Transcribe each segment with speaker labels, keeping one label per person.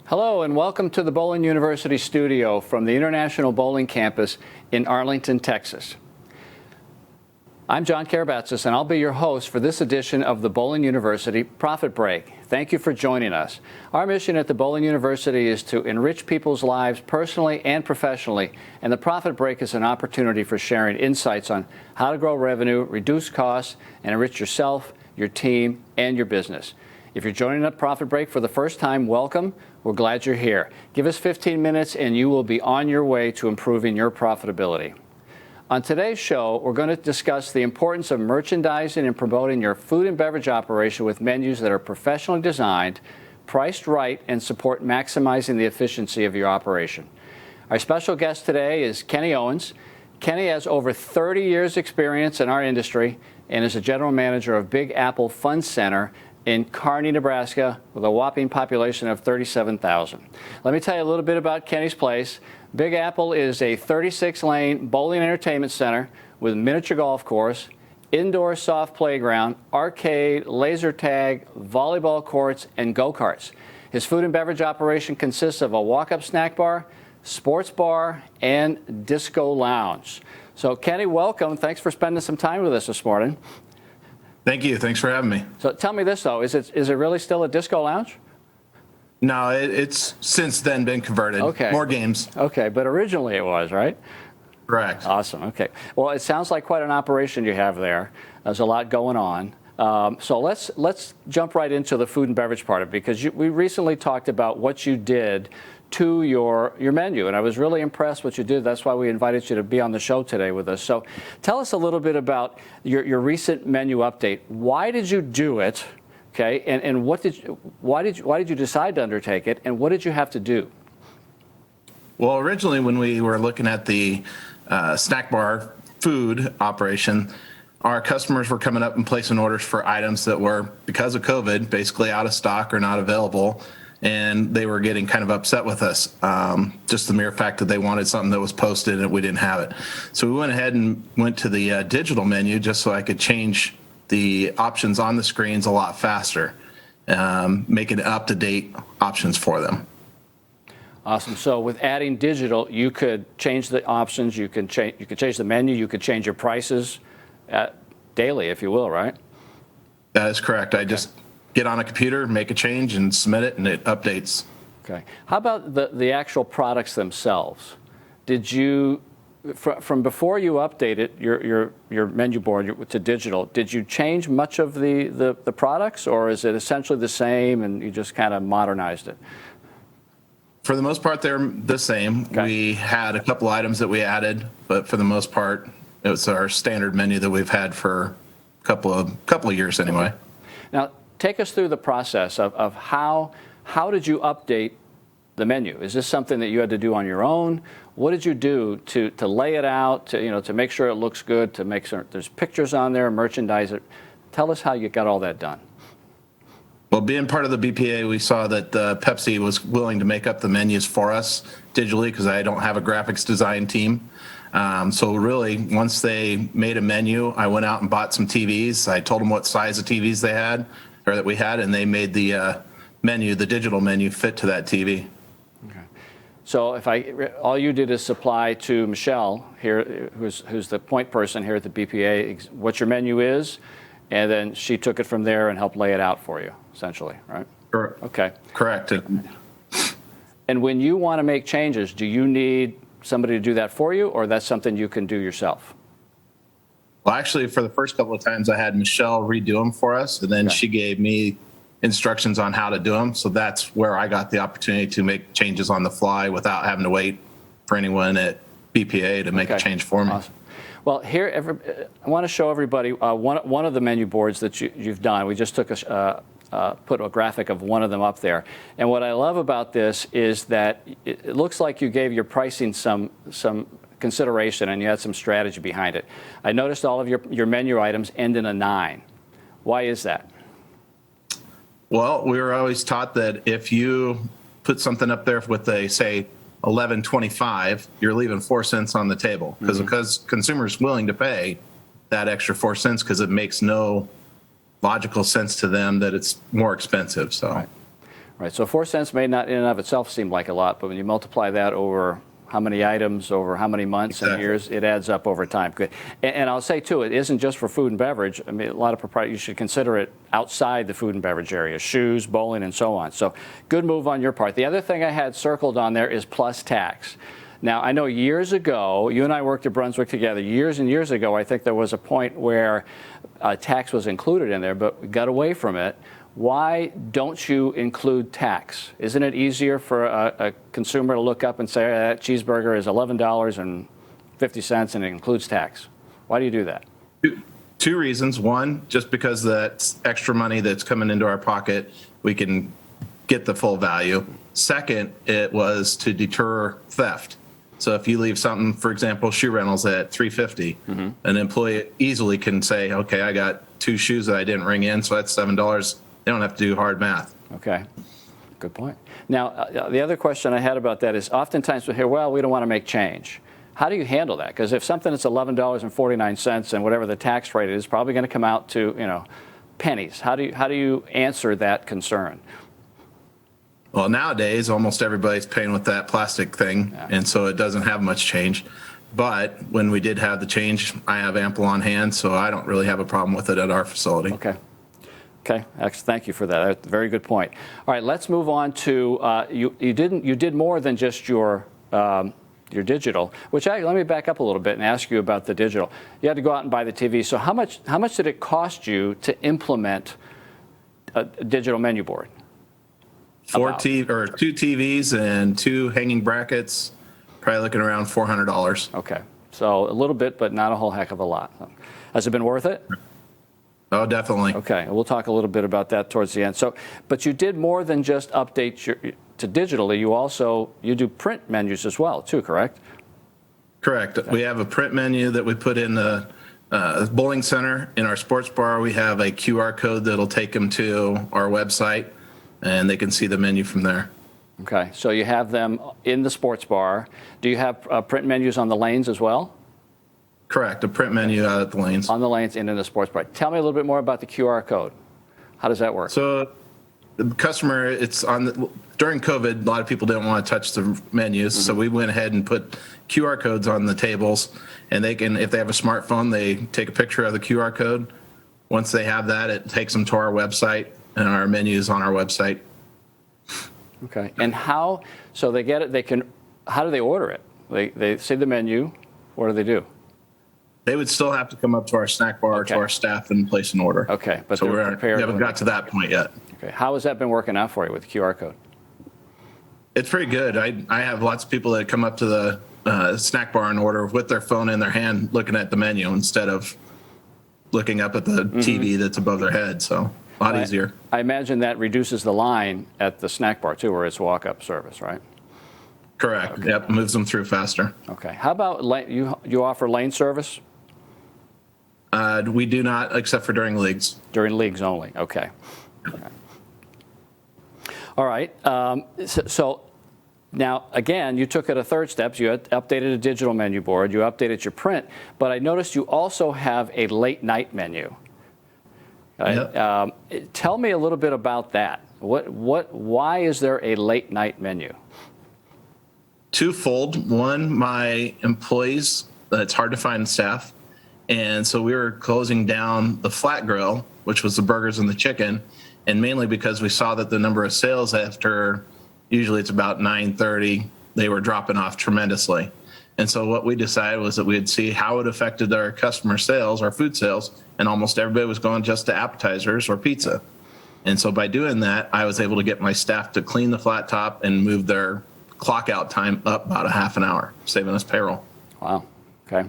Speaker 1: Hello and welcome to the Bowling University studio from the International Bowling Campus in Arlington, Texas. I'm John Karabatsis and I'll be your host for this edition of the Bowling University Profit Break. Thank you for joining us. Our mission at the Bowling University is to enrich people's lives personally and professionally, and the Profit Break is an opportunity for sharing insights on how to grow revenue, reduce costs, and enrich yourself, your team, and your business. If you're joining the Profit Break for the first time, welcome. We're glad you're here. Give us 15 minutes and you will be on your way to improving your profitability. On today's show, we're going to discuss the importance of merchandising and promoting your food and beverage operation with menus that are professionally designed, priced right, and support maximizing the efficiency of your operation. Our special guest today is Kenny Owens. Kenny has over 30 years experience in our industry and is a general manager of Big Apple Fun Center in Kearney, Nebraska, with a whopping population of 37,000. Let me tell you a little bit about Kenny's place. Big Apple is a 36-lane bowling entertainment center with miniature golf course, indoor soft playground, arcade, laser tag, volleyball courts, and go-karts. His food and beverage operation consists of a walk-up snack bar, sports bar, and disco lounge. So Kenny, welcome. Thanks for spending some time with us this morning.
Speaker 2: Thank you. Thanks for having me.
Speaker 1: So tell me this, though. Is it really still a disco lounge?
Speaker 2: No, it's since then been converted.
Speaker 1: Okay.
Speaker 2: More games.
Speaker 1: Okay, but originally it was, right?
Speaker 2: Correct.
Speaker 1: Awesome. Okay. Well, it sounds like quite an operation you have there. There's a lot going on. So let's jump right into the food and beverage part of it, because we recently talked about what you did to your menu, and I was really impressed what you did. That's why we invited you to be on the show today with us. So tell us a little bit about your recent menu update. Why did you do it? Okay, and why did you decide to undertake it, and what did you have to do?
Speaker 2: Well, originally when we were looking at the snack bar food operation, our customers were coming up and placing orders for items that were, because of COVID, basically out of stock or not available. And they were getting kind of upset with us, just the mere fact that they wanted something that was posted and we didn't have it. So we went ahead and went to the digital menu just so I could change the options on the screens a lot faster, making up-to-date options for them.
Speaker 1: Awesome. So with adding digital, you could change the options, you could change the menu, you could change your prices daily, if you will, right?
Speaker 2: That is correct. I just get on a computer, make a change, and submit it, and it updates.
Speaker 1: Okay. How about the actual products themselves? Did you, from before you updated your menu board to digital, did you change much of the products, or is it essentially the same and you just kind of modernized it?
Speaker 2: For the most part, they're the same. Okay. We had a couple items that we added, but for the most part, it was our standard menu that we've had for a couple of years anyway.
Speaker 1: Now, take us through the process of how did you update the menu? Is this something that you had to do on your own? What did you do to lay it out, to make sure it looks good, to make sure there's pictures on there, merchandise it? Tell us how you got all that done.
Speaker 2: Well, being part of the BPAA, we saw that Pepsi was willing to make up the menus for us digitally, because I don't have a graphics design team. So really, once they made a menu, I went out and bought some TVs. I told them what size of TVs they had, or that we had, and they made the menu, the digital menu, fit to that TV.
Speaker 1: Okay. So all you did is supply to Michelle here, who's the point person here at the BPAA, what your menu is, and then she took it from there and helped lay it out for you, essentially, right?
Speaker 2: Correct.
Speaker 1: Okay.
Speaker 2: Correct.
Speaker 1: And when you want to make changes, do you need somebody to do that for you, or that's something you can do yourself?
Speaker 2: Well, actually, for the first couple of times, I had Michelle redo them for us, and then she gave me instructions on how to do them. So that's where I got the opportunity to make changes on the fly without having to wait for anyone at BPAA to make a change for me.
Speaker 1: Awesome. Well, here, I want to show everybody one of the menu boards that you've done. We just took put a graphic of one of them up there. And what I love about this is that it looks like you gave your pricing some consideration and you had some strategy behind it. I noticed all of your menu items end in a 9. Why is that?
Speaker 2: Well, we were always taught that if you put something up there with a, say, $11.25, you're leaving 4 cents on the table, because consumers willing to pay that extra 4 cents because it makes no logical sense to them that it's more expensive. So,
Speaker 1: Right. So 4 cents may not in and of itself seem like a lot, but when you multiply that over how many items, over how many months and years, it adds up over time. Good. And I'll say, too, it isn't just for food and beverage. I mean, a lot of proprietors, you should consider it outside the food and beverage area, shoes, bowling, and so on. So good move on your part. The other thing I had circled on there is plus tax. Now, I know years ago, you and I worked at Brunswick together. Years and years ago, I think there was a point where tax was included in there, but we got away from it. Why don't you include tax? Isn't it easier for a consumer to look up and say, that cheeseburger is $11.50 and it includes tax? Why do you do that?
Speaker 2: Two reasons. One, just because that's extra money that's coming into our pocket, we can get the full value. Second, it was to deter theft. So if you leave something, for example, shoe rentals at $3.50, an employee easily can say, okay, I got 2 shoes that I didn't ring in, so that's $7. They don't have to do hard math.
Speaker 1: Okay. Good point. Now, the other question I had about that is oftentimes we hear, well, we don't want to make change. How do you handle that? Because if something is $11.49 and whatever the tax rate is, probably going to come out to, pennies. How do you answer that concern?
Speaker 2: Well, nowadays, almost everybody's paying with that plastic thing, and so it doesn't have much change. But when we did have the change, I have ample on hand, so I don't really have a problem with it at our facility.
Speaker 1: Okay. Okay, thank you for that. That's a very good point. All right, let's move on to you did more than just your digital. Let me back up a little bit and ask you about the digital. You had to go out and buy the TV. So how much did it cost you to implement a digital menu board?
Speaker 2: 2 TVs and 2 hanging brackets, probably looking around $400.
Speaker 1: Okay, so a little bit, but not a whole heck of a lot. Has it been worth it?
Speaker 2: Oh, definitely.
Speaker 1: Okay, we'll talk a little bit about that towards the end. So, but you did more than just update to digitally. You do print menus as well, too, correct?
Speaker 2: Correct. Okay. We have a print menu that we put in the bowling center. In our sports bar, we have a QR code that'll take them to our website, and they can see the menu from there.
Speaker 1: Okay, so you have them in the sports bar. Do you have print menus on the lanes as well?
Speaker 2: Correct, a print menu out at the lanes.
Speaker 1: On the lanes and in the sports bar. Tell me a little bit more about the QR code. How does that work?
Speaker 2: So the customer, during COVID, a lot of people didn't want to touch the menus, so we went ahead and put QR codes on the tables, and they can, if they have a smartphone, they take a picture of the QR code. Once they have that, it takes them to our website, and our menu is on our website.
Speaker 1: Okay, and how do they order it? They see the menu, what do they do?
Speaker 2: They would still have to come up to our snack bar, to our staff, and place an order.
Speaker 1: Okay, but
Speaker 2: so we haven't got to that point yet.
Speaker 1: Okay, how has that been working out for you with the QR code?
Speaker 2: It's pretty good. I have lots of people that come up to the snack bar and order with their phone in their hand, looking at the menu instead of looking up at the TV that's above their head. So a lot easier. I
Speaker 1: imagine that reduces the line at the snack bar too, where it's walk-up service, right?
Speaker 2: Correct. Okay. Yep, moves them through faster.
Speaker 1: Okay. How about you offer lane service?
Speaker 2: We do not, except for during leagues.
Speaker 1: During leagues only. Okay. All right. So now, again, you took it a third step. You had updated a digital menu board. You updated your print. But I noticed you also have a late night menu.
Speaker 2: Yep.
Speaker 1: Tell me a little bit about that. Why is there a late night menu?
Speaker 2: Twofold. One, my employees, it's hard to find staff. And so we were closing down the flat grill, which was the burgers and the chicken, and mainly because we saw that the number of sales after, usually it's about 9:30, they were dropping off tremendously. And so what we decided was that we'd see how it affected our customer sales, our food sales, and almost everybody was going just to appetizers or pizza. And so by doing that, I was able to get my staff to clean the flat top and move their clock out time up about a half an hour, saving us payroll.
Speaker 1: Wow. Okay.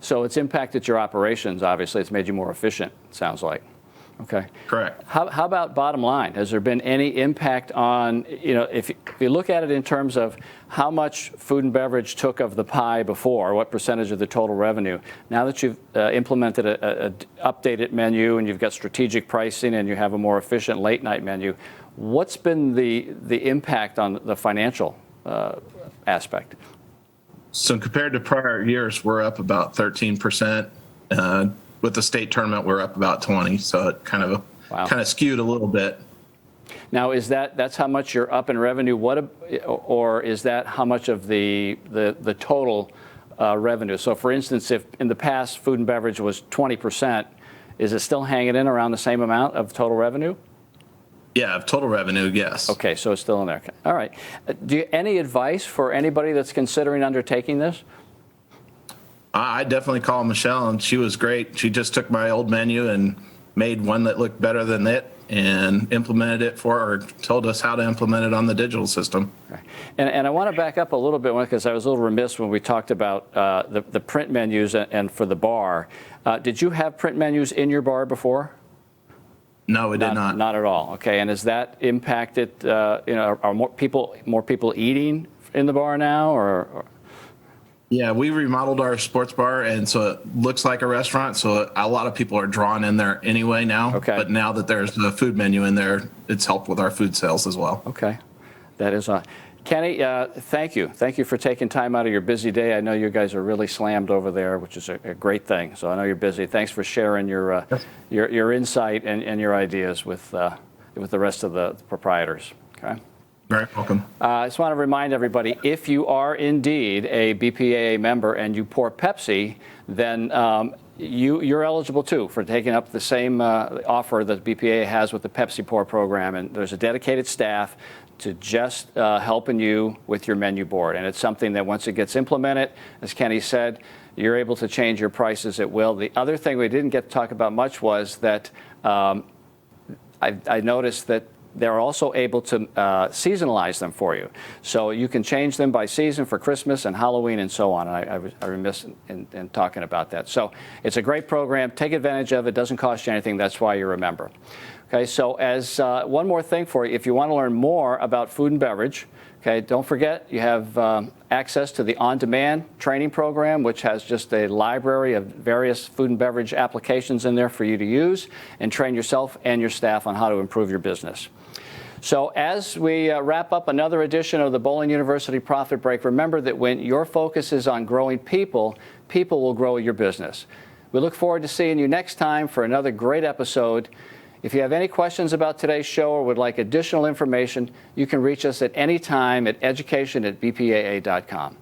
Speaker 1: So it's impacted your operations, obviously. It's made you more efficient, it sounds like. Okay.
Speaker 2: Correct.
Speaker 1: How about bottom line? Has there been any impact on, if you look at it in terms of how much food and beverage took of the pie before, what percentage of the total revenue, now that you've implemented an updated menu and you've got strategic pricing and you have a more efficient late night menu, what's been the impact on the financial aspect?
Speaker 2: So compared to prior years, we're up about 13%. With the state tournament, we're up about 20%. So it kind of skewed a little bit.
Speaker 1: Now, that's how much you're up in revenue? Or is that how much of the total revenue? So, for instance, if in the past food and beverage was 20%, is it still hanging in around the same amount of total revenue?
Speaker 2: Yeah, of total revenue, yes.
Speaker 1: Okay, so it's still in there. All right. Any advice for anybody that's considering undertaking this?
Speaker 2: I definitely call Michelle, and she was great. She just took my old menu and made one that looked better than it and implemented it told us how to implement it on the digital system.
Speaker 1: Okay. And I want to back up a little bit because I was a little remiss when we talked about the print menus and for the bar. Did you have print menus in your bar before?
Speaker 2: No, we did not.
Speaker 1: Not at all. Okay, and has that impacted? Are more people eating in the bar now, or?
Speaker 2: Yeah, we remodeled our sports bar, and so it looks like a restaurant. So a lot of people are drawn in there anyway now.
Speaker 1: Okay.
Speaker 2: But now that there's the food menu in there, it's helped with our food sales as well.
Speaker 1: Okay, that is Kenny, thank you. Thank you for taking time out of your busy day. I know you guys are really slammed over there, which is a great thing. So I know you're busy. Thanks for sharing your insight and your ideas with the rest of the proprietors. Okay.
Speaker 2: Very welcome.
Speaker 1: I just want to remind everybody, if you are indeed a BPAA member and you pour Pepsi, then you're eligible too for taking up the same offer that BPAA has with the Pepsi Pour program. And there's a dedicated staff to just helping you with your menu board. And it's something that once it gets implemented, as Kenny said, you're able to change your prices at will. The other thing we didn't get to talk about much was that I noticed that they're also able to seasonalize them for you. So you can change them by season for Christmas and Halloween and so on. And I remiss in talking about that. So it's a great program. Take advantage of it. It doesn't cost you anything. That's why you're a member. Okay, so as one more thing for you, if you want to learn more about food and beverage, okay, don't forget you have access to the on-demand training program, which has just a library of various food and beverage applications in there for you to use and train yourself and your staff on how to improve your business. So as we wrap up another edition of the Bowling University Profit Break, remember that when your focus is on growing people, people will grow your business. We look forward to seeing you next time for another great episode. If you have any questions about today's show or would like additional information, you can reach us at any time at education@bpaa.com.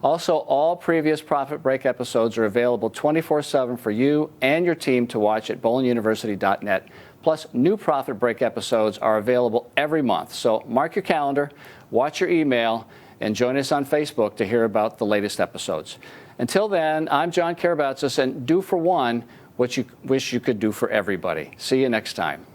Speaker 1: Also, all previous Profit Break episodes are available 24/7 for you and your team to watch at bowlinguniversity.net. Plus, new Profit Break episodes are available every month. So mark your calendar, watch your email, and join us on Facebook to hear about the latest episodes. Until then, I'm John Karabatsis, and do for one what you wish you could do for everybody. See you next time.